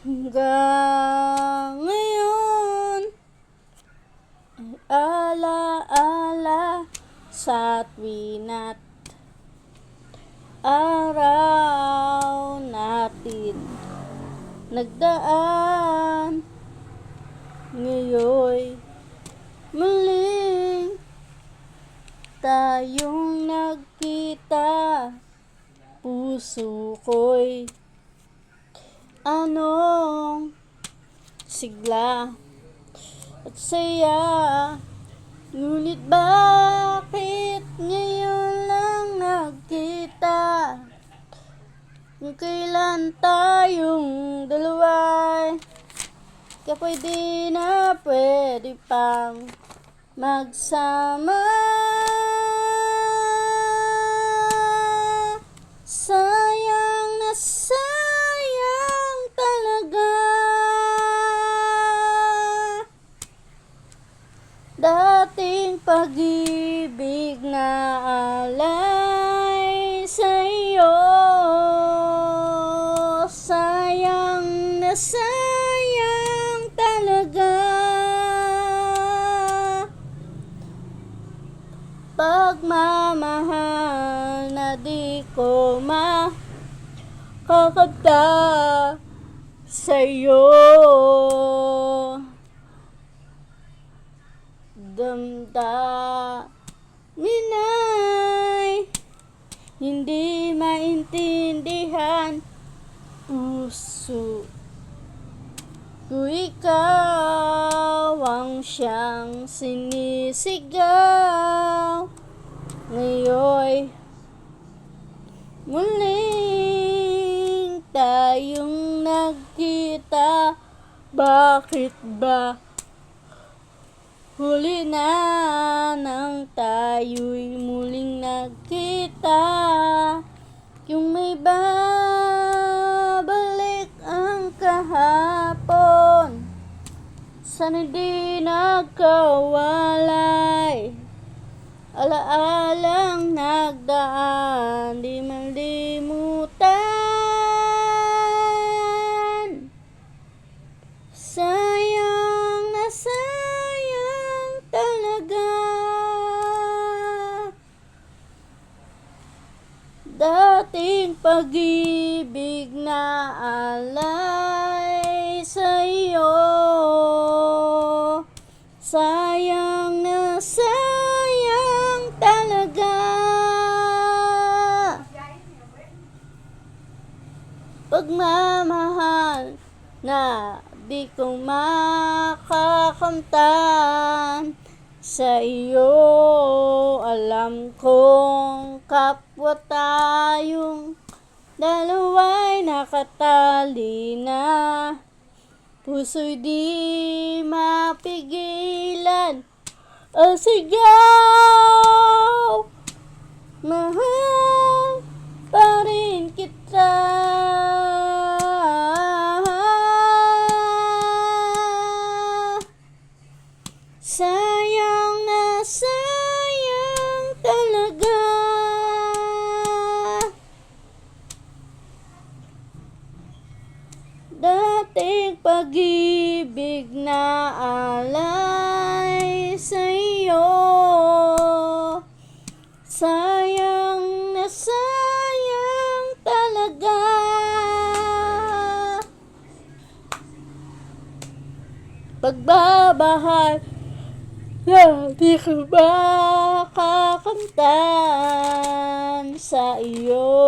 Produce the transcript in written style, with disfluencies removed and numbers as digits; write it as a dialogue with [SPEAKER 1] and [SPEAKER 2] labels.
[SPEAKER 1] Hanggang ngayon ay ala-ala sa tuwina't araw natin nagdaan. Ngayon muling tayong nagkita. Puso ko'y anong sigla at saya. Ngunit bakit ngayon lang nagkita? Kung kailan tayong dalawa'y kapwede na pwede pang magsama. Sayang na sayang talaga dating pag-ibig na alay sa'yo. Sayang na sayang talaga pagmamahal na di ko makakanta sa'yo. Damdamin ay hindi maintindihan. Puso ko ikaw ang siyang sinisigaw. Ngayon muling tayong nagkita. Bakit ba huli na nang tayo'y muling nagkita? Yung may babalik ang kahapon, sana di nagkawalay. Alaalang nagdaan, di malimutan. Sayang na sayang talaga dating pag-ibig na alay sa'yo. Sayang na sayang talaga pagmamahal na di ko makakamtan sa iyo. Alam kong kapwa tayong dalawa'y nakatali na. Puso'y di mapigilan ang sigaw. Mahal pa rin kita. Sayang na sayang talaga dating pag-ibig na alay sa'yo. Sayang na sayang talaga pagbabahal na di ko makakamtan sa iyo.